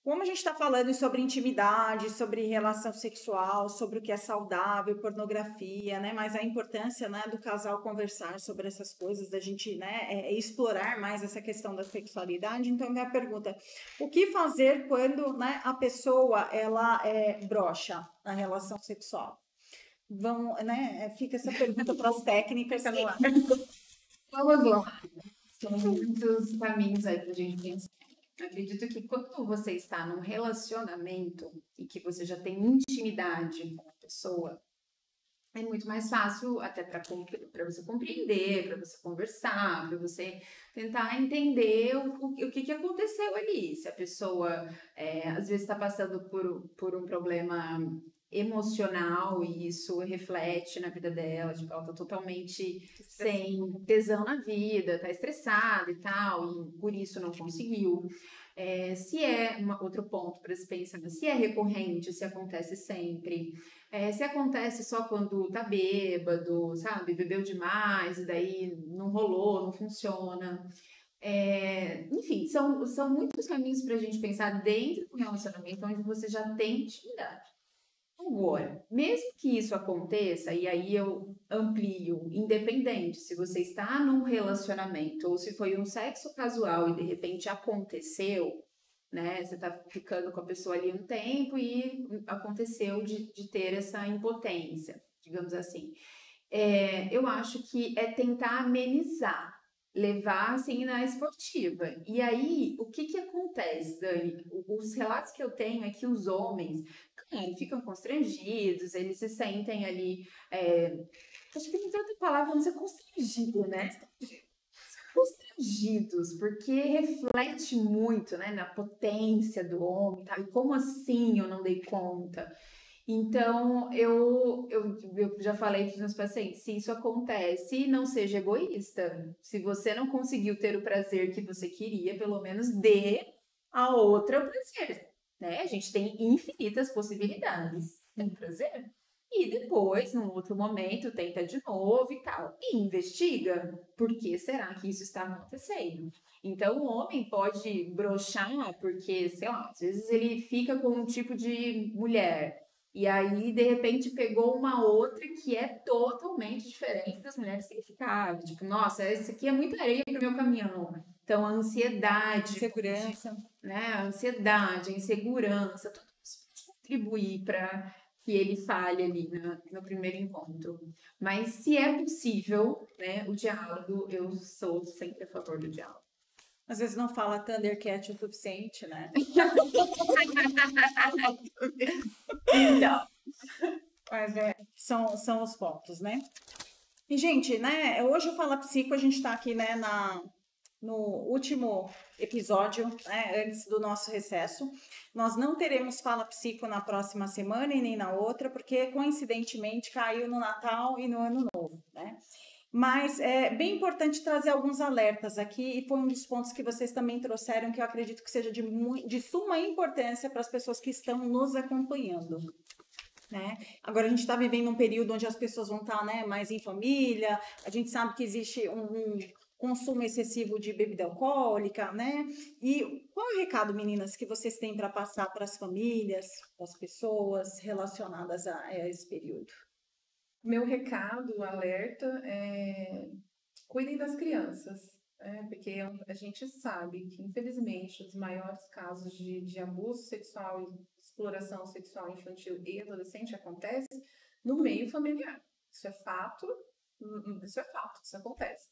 Como a gente está falando sobre intimidade, sobre relação sexual, sobre o que é saudável, pornografia, né? Mas a importância, né, do casal conversar sobre essas coisas, da gente, né, explorar mais essa questão da sexualidade. Então, minha pergunta: o que fazer quando, né, a pessoa ela brocha na relação sexual? Vamos, né? Fica essa pergunta para as técnicas.
Fica no ar.
Vamos lá. São muitos caminhos aí para a gente pensar. Acredito que quando você está num relacionamento e que você já tem intimidade com a pessoa, é muito mais fácil até para você compreender, para você conversar, para você tentar entender o que aconteceu ali. Se a pessoa, às vezes, está passando por um problema emocional e isso reflete na vida dela, tipo, ela tá totalmente sem tesão na vida, tá estressada e tal, e por isso não conseguiu. Se é outro ponto para se pensar, se é recorrente, se acontece sempre, se acontece só quando tá bêbado, sabe, bebeu demais e daí não rolou, não funciona. Enfim, são muitos caminhos para a gente pensar dentro do relacionamento onde você já tem intimidade. Agora, mesmo que isso aconteça, e aí eu amplio, independente se você está num relacionamento ou se foi um sexo casual e de repente aconteceu, né? Você tá ficando com a pessoa ali um tempo e aconteceu de ter essa impotência, digamos assim. Eu acho que é tentar amenizar, levar assim na esportiva. E aí, o que acontece, Dani? Os relatos que eu tenho é que os homens, claro, ficam constrangidos, eles se sentem ali. Acho que não tem outra palavra, não ser constrangido, né? Constrangidos, porque reflete muito, né, na potência do homem, tá? E como assim eu não dei conta? Então, eu já falei para os meus pacientes, se isso acontece, não seja egoísta. Se você não conseguiu ter o prazer que você queria, pelo menos dê a outra o prazer, né? A gente tem infinitas possibilidades de prazer. E depois, num outro momento, tenta de novo e tal. E investiga por que será que isso está acontecendo. Então, o homem pode broxar porque, sei lá, às vezes ele fica com um tipo de mulher e aí, de repente, pegou uma outra que é totalmente diferente das mulheres que ele ficava. Tipo, nossa, esse aqui é muita areia pro meu caminhão. Então, a ansiedade,
Segurança.
né? A ansiedade, a insegurança, tudo isso pode contribuir para que ele falhe ali no primeiro encontro. Mas se é possível, né, o diálogo, eu sou sempre a favor do diálogo.
Às vezes não fala Thundercat o suficiente, né?
Então,
Mas são os pontos, né? E, gente, né? Hoje o Fala Psico, a gente está aqui, né, no último episódio, né, antes do nosso recesso. Nós não teremos Fala Psico na próxima semana e nem na outra, porque coincidentemente caiu no Natal e no Ano Novo, né? Mas é bem importante trazer alguns alertas aqui, e foi um dos pontos que vocês também trouxeram, que eu acredito que seja de suma importância para as pessoas que estão nos acompanhando. Né? Agora a gente está vivendo um período onde as pessoas vão estar, né, mais em família, a gente sabe que existe um consumo excessivo de bebida alcoólica, né? E qual é o recado, meninas, que vocês têm para passar para as famílias, para as pessoas relacionadas a esse período?
Meu recado, alerta, cuidem das crianças, porque a gente sabe que, infelizmente, os maiores casos de abuso sexual e exploração sexual infantil e adolescente acontece no meio familiar. Isso é fato, isso acontece.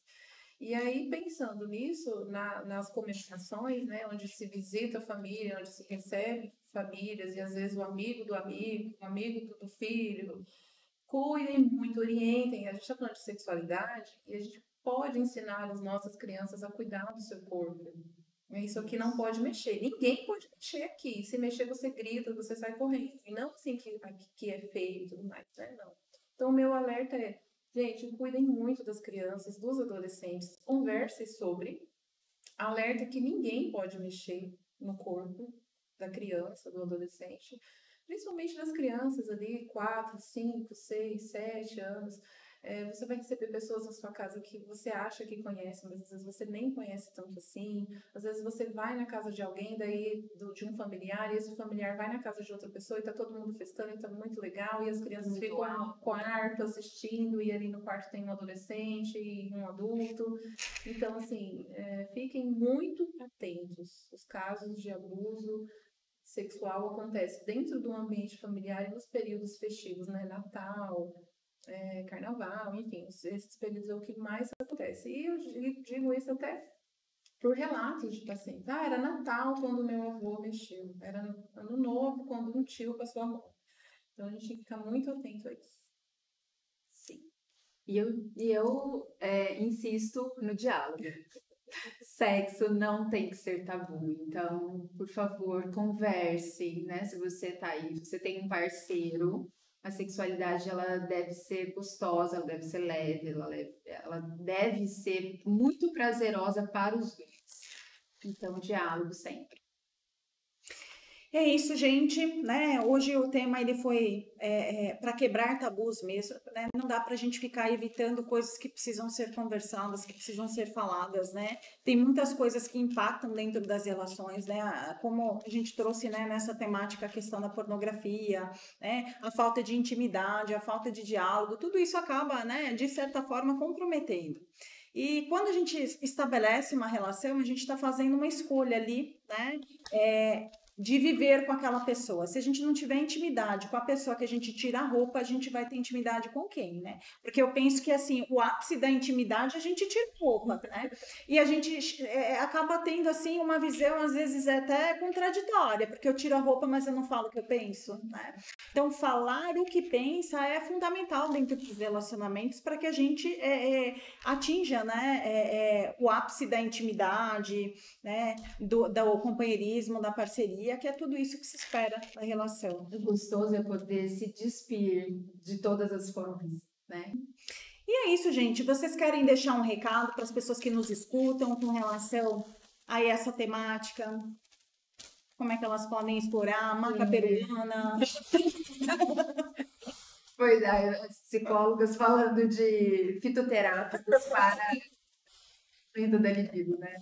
E aí, pensando nisso, nas comemorações, né, onde se visita a família, onde se recebe famílias, e às vezes o amigo do amigo, o amigo do filho, cuidem muito, orientem. A gente está falando de sexualidade e a gente pode ensinar as nossas crianças a cuidar do seu corpo. Isso aqui não pode mexer. Ninguém pode mexer aqui. Se mexer, você grita, você sai correndo. E não assim que é feio e tudo mais, né? Não. Então, o meu alerta é, gente, cuidem muito das crianças, dos adolescentes, conversem sobre. alerta que ninguém pode mexer no corpo da criança, do adolescente, principalmente das crianças ali, 4, 5, 6, 7 anos. Você vai receber pessoas na sua casa que você acha que conhece, mas às vezes você nem conhece tanto assim. Às vezes você vai na casa de alguém, de um familiar, e esse familiar vai na casa de outra pessoa e tá todo mundo festando, e tá muito legal, e as crianças ficam no quarto assistindo, e ali no quarto tem um adolescente e um adulto. Então, assim, fiquem muito atentos. Os casos de abuso sexual acontecem dentro do ambiente familiar e nos períodos festivos, né? Natal, carnaval, enfim, esses períodos é o que mais acontece. E eu digo isso até por relatos de pacientes. Era Natal quando meu avô mexeu, era Ano Novo quando um tio passou a mão. Então a gente tem que ficar muito atento a isso.
Sim. E eu insisto no diálogo. Sexo não tem que ser tabu, então, por favor, converse, né? Se você tá aí, se você tem um parceiro, a sexualidade, ela deve ser gostosa, ela deve ser leve, ela deve ser muito prazerosa para os dois. Então, diálogo sempre.
É isso, gente, né? Hoje o tema ele foi para quebrar tabus mesmo, né? Não dá para a gente ficar evitando coisas que precisam ser conversadas, que precisam ser faladas, né? Tem muitas coisas que impactam dentro das relações, né? Como a gente trouxe, né, nessa temática a questão da pornografia, né? A falta de intimidade, a falta de diálogo, tudo isso acaba, né, de certa forma comprometendo. E quando a gente estabelece uma relação, a gente está fazendo uma escolha ali, né? De viver com aquela pessoa. Se a gente não tiver intimidade com a pessoa que a gente tira a roupa, a gente vai ter intimidade com quem, né? Porque eu penso que, assim, o ápice da intimidade a gente tira a roupa, né? E a gente acaba tendo, assim, uma visão, às vezes, até contraditória, porque eu tiro a roupa, mas eu não falo o que eu penso, né? Então, falar o que pensa é fundamental dentro dos relacionamentos para que a gente atinja, né, o ápice da intimidade, né, do companheirismo, da parceria, que é tudo isso que se espera da relação.
O gostoso é poder se despir de todas as formas, né?
E é isso, gente. Vocês querem deixar um recado para as pessoas que nos escutam com relação a essa temática? Como é que elas podem explorar a maca peruana?
Pois é, as psicólogas falando de fitoterápicos para aumento da libido, né?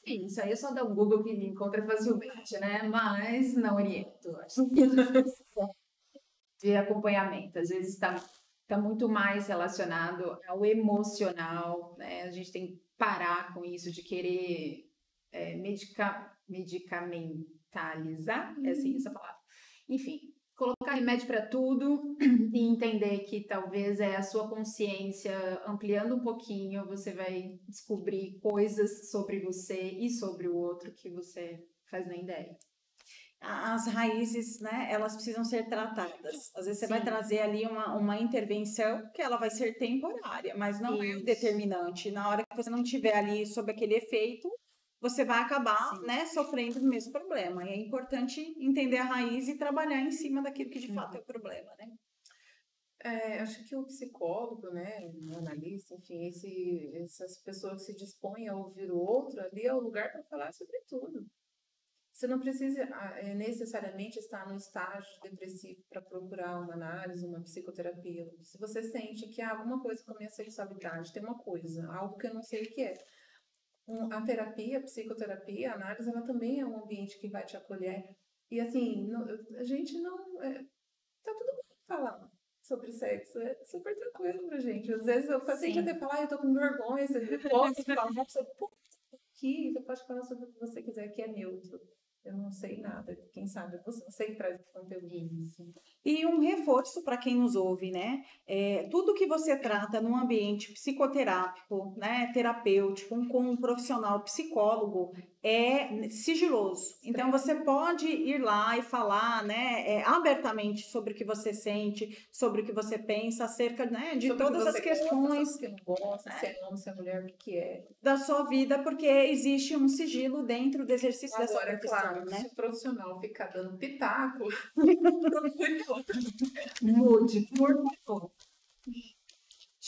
Enfim, isso aí é só dar um Google que encontra facilmente, né? Mas não oriento. Acho que de acompanhamento, às vezes está muito mais relacionado ao emocional, né? A gente tem que parar com isso de querer medicamentalizar, é assim essa palavra. Enfim, colocar remédio para tudo e entender que talvez a sua consciência ampliando um pouquinho, você vai descobrir coisas sobre você e sobre o outro que você faz nem ideia.
As raízes, né, elas precisam ser tratadas. Às vezes você vai trazer ali uma intervenção que ela vai ser temporária, mas não é o determinante. Na hora que você não tiver ali sob aquele efeito, você vai acabar, né, sofrendo o mesmo problema. E é importante entender a raiz e trabalhar em cima daquilo que de fato é o problema, né?
Acho que o psicólogo, né, o analista, enfim, essas pessoas que se dispõem a ouvir o outro, ali é o lugar para falar sobre tudo. Você não precisa necessariamente estar no estágio depressivo para procurar uma análise, uma psicoterapia. Se você sente que há alguma coisa com a minha sexualidade, tem uma coisa, algo que eu não sei o que é. A terapia, a psicoterapia, a análise, ela também é um ambiente que vai te acolher. E assim, a gente não... tá tudo bem falar sobre sexo, é super tranquilo pra gente. Às vezes o paciente até fala, eu tô com vergonha, você pode falar sobre aqui, você pode falar sobre o que você quiser, que é neutro. Eu não sei nada, quem sabe você que traz esse conteúdo.
E um reforço para quem nos ouve, né? Tudo que você trata num ambiente psicoterápico, né, terapêutico, com um profissional psicólogo, é sigiloso. Então, você pode ir lá e falar, né, abertamente sobre o que você sente, sobre o que você pensa, acerca, né, de sobre todas as questões.
Gosta, que não gosta, se é homem, se é mulher, o que é.
Da sua vida, porque existe um sigilo dentro do exercício dessa profissão,
claro,
né?
Se o profissional ficar dando pitaco,
mude, por favor.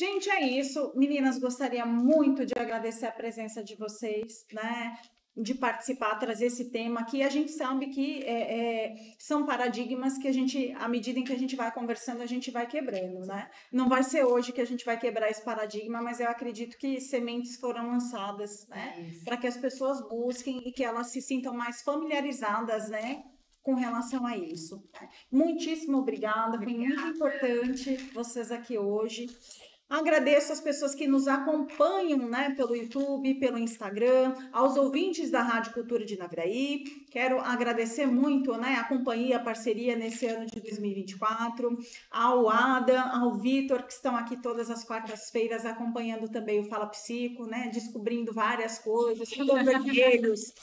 Gente, é isso. Meninas, gostaria muito de agradecer a presença de vocês, né? De participar, trazer esse tema aqui. A gente sabe que são paradigmas que a gente, à medida em que a gente vai conversando, a gente vai quebrando, né? Não vai ser hoje que a gente vai quebrar esse paradigma, mas eu acredito que sementes foram lançadas, né? Para que as pessoas busquem e que elas se sintam mais familiarizadas, né? Com relação a isso. Muitíssimo obrigada. Foi muito importante vocês aqui hoje. Agradeço as pessoas que nos acompanham, né, pelo YouTube, pelo Instagram, aos ouvintes da Rádio Cultura de Naviraí. Quero agradecer muito, né, a companhia, a parceria nesse ano de 2024, ao Ada, ao Vitor, que estão aqui todas as quartas-feiras acompanhando também o Fala Psico, né, descobrindo várias coisas, vermelhos.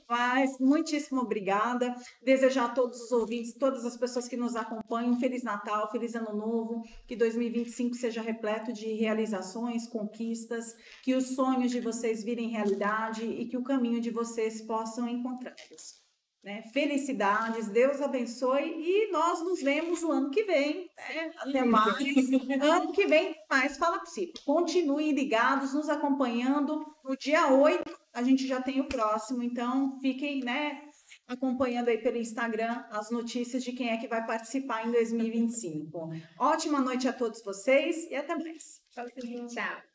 Mas muitíssimo obrigada. Desejar a todos os ouvintes, todas as pessoas que nos acompanham, um Feliz Natal, Feliz Ano Novo, que 2025 seja repleto de realizações, conquistas, que os sonhos de vocês virem realidade e que o caminho de vocês possam encontrá-los. Né? Felicidades, Deus abençoe e nós nos vemos o ano que vem. Né? Até mais. Ano que vem, mais Fala Psico. Continuem ligados, nos acompanhando. No dia 8, a gente já tem o próximo, então fiquem, né, acompanhando aí pelo Instagram as notícias de quem é que vai participar em 2025. Ótima noite a todos vocês e até mais.
Tchau.